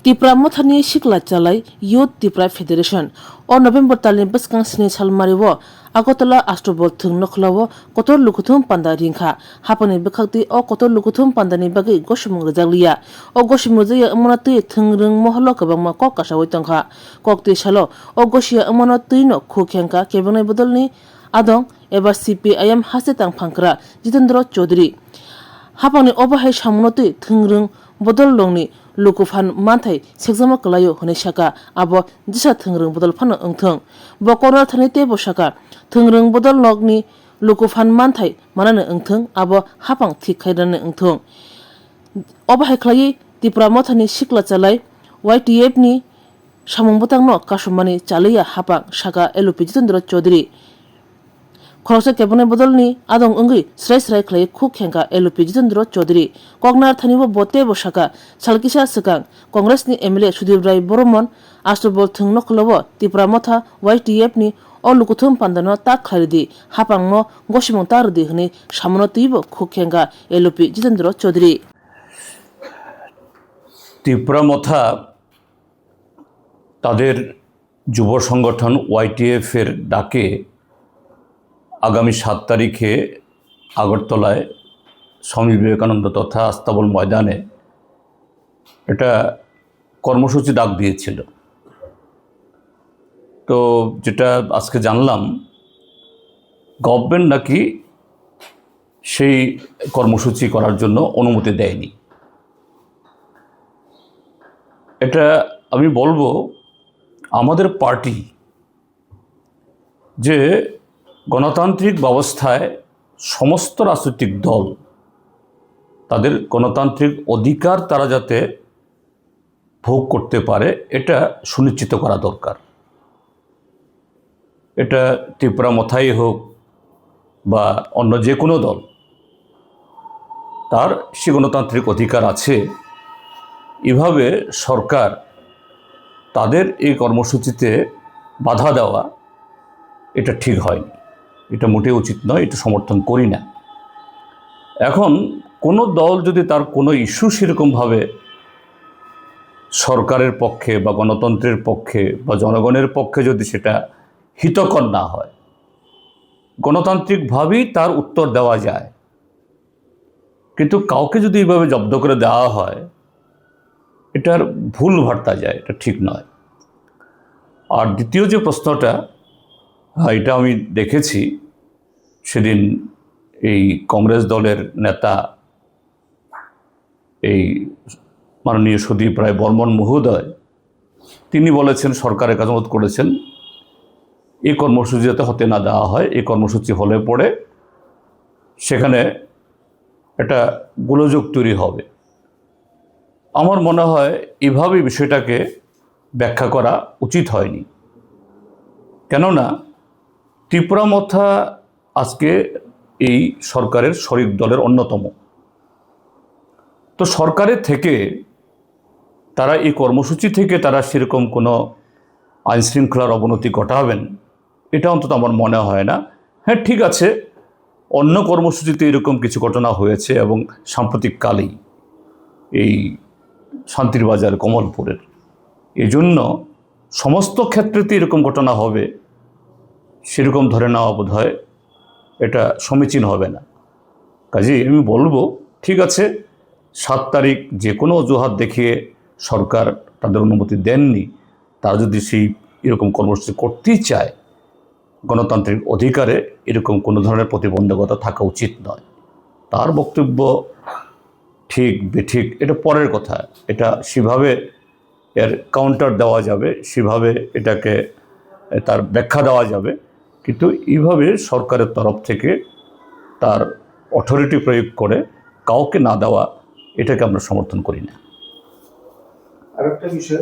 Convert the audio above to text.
त्रिपुरा मथानि सिखला चालाय youth Tripura federation ओ नवेम्बर तालनि बसकां स्नि सालमारिवो Agartala আষ্ট্রবল Thuong নখলাও কত লুকুথুম পান্ডা রিংখা হাপানি বেখাকতি ও কত লুকুথুম পান্ডানি বাগৈ গসিমুং রজাগলিয়া ও গসিমু জয় আমনাতৈ থুংরং মহল কবাংমা কক কাসাওই তংখা ককতি সালো ও গসিয়া আমনাতৈ ন খুখেংকা কেবনাই বদলনি আদং এবার সিপিআইএম হাসে তাং ফাংকরা জিতেন্দ্র চৌধুরী হাপানি অবাহাই সামনতৈ থুংরং বদল লংনি লুকুফান मानथाय सेक्जामा कलायो हने शाका आबो जिसा थंग्रं बदल फानो ओंथों बकरना थाने ते बसाका थंग्रं बदल नगनि लुकुफान मानथाय मानानो ओंथों आबो हापां थिक खायदानो ओंथों अबाहाय खलायै त्रिपुरा मथानि सिखला चालाय YTF नि सामुं बतांनो कासुमानि चालैया हापां शाका एलपि जितेन्द्र चौधुरी खरसा केबने बदलनि आदं अंगै स्राय स्राय खलाय खुक हेंका एलपि जितेन्द्र चौधुरी कगनार थानिबो बते बसाका सालकिसा सकां कांग्रेसनि एमएलए सुदीप राय बर्मन आश्रबल थुं नखलाव त्रिपुरा मथा YTF नि अलुकुथुम पान्दानो ताक खारिदि हापांनो गसिमं तारदि हने सामनतैबो खुक हेंका एलपि जितेन्द्र चौधुरी त्रिपुरा मथा তাদের যুব সংগঠন YTF এর ডাকে আগামী 7 তারিখে আগরতলায় স্বামী বিবেকানন্দ তথা আস্তাবল ময়দানে এটা কর্মসূচি ডাক দিয়েছিল। তো যেটা আজকে জানলাম গভর্নমেন্ট নাকি সেই কর্মসূচি করার জন্য অনুমতি দেয়নি। এটা আমি বলবো আমাদের পার্টি যে গণতান্ত্রিক ব্যবস্থায় সমস্ত রাজনৈতিক দল তাদের গণতান্ত্রিক অধিকার তারা যাতে ভোগ করতে পারে এটা সুনিশ্চিত করা দরকার। এটা ত্রিপুরা মথাই হোক বা অন্য যে কোনো দল, তার সে গণতান্ত্রিক অধিকার আছে। এভাবে সরকার তাদের এই কর্মসূচিতে বাধা দেওয়া এটা ঠিক হয়নি, এটা মোটেও উচিত নয়, এটা সমর্থন করি না। এখন কোনো দল যদি তার কোনো ইস্যু সেরকমভাবে সরকারের পক্ষে বা গণতন্ত্রের পক্ষে বা জনগণের পক্ষে যদি সেটা হিতকর না হয়, গণতান্ত্রিকভাবেই তার উত্তর দেওয়া যায়। কিন্তু কাউকে যদি এইভাবে জব্দ করে দেওয়া হয়, এটার ভুল ভাট্টা যায়, এটা ঠিক নয়। আর দ্বিতীয় যে প্রশ্নটা, এটা আমি দেখেছি সেদিন এই কংগ্রেস দলের নেতা এই মাননীয় সুদীপ রায় বর্মন মহোদয় তিনি বলেছেন, সরকারের কাছে অনুরোধ করেছেন এই কর্মসূচি যাতে হতে না দেওয়া হয়। এই কর্মসূচি হলে পরে সেখানে একটা গোলযোগ তৈরি হবে। আমার মনে হয় এভাবে বিষয়টাকে ব্যাখ্যা করা উচিত হয়নি। কেননা ত্রিপুরা মথা আজকে এই সরকারের শরিক দলের অন্যতম। তো সরকারের থেকে তারা এই কর্মসূচি থেকে তারা সেরকম কোনো আইনশৃঙ্খলার অবনতি ঘটাবেন এটা অন্তত আমার মনে হয় না। হ্যাঁ, ঠিক আছে, অন্য কর্মসূচিতে এরকম কিছু ঘটনা হয়েছে এবং সাম্প্রতিককালেই এই শান্তির বাজার কমলপুরের, এজন্য সমস্ত ক্ষেত্রেতে এরকম ঘটনা হবে সেরকম ধরে নেওয়া বোধ হয় এটা সমীচীন হবে না। কাজেই আমি বলবো, ঠিক আছে, 7 তারিখ যে কোনো অজুহাত দেখিয়ে সরকার তাদের অনুমতি দেননি, তারা যদি সেই এরকম কর্মসূচি করতেই চায়, গণতান্ত্রিক অধিকারে এরকম কোনো ধরনের প্রতিবন্ধকতা থাকা উচিত নয়। তার বক্তব্য ঠিক বেঠিক এটা পরের কথা, এটা সেভাবে এর কাউন্টার দেওয়া যাবে, সেভাবে এটাকে তার ব্যাখ্যা দেওয়া যাবে। কিন্তু এইভাবে সরকারের তরফ থেকে তার অথরিটি প্রয়োগ করে কাউকে না দেওয়া, এটাকে আমরা সমর্থন করি না। আরেকটা বিষয়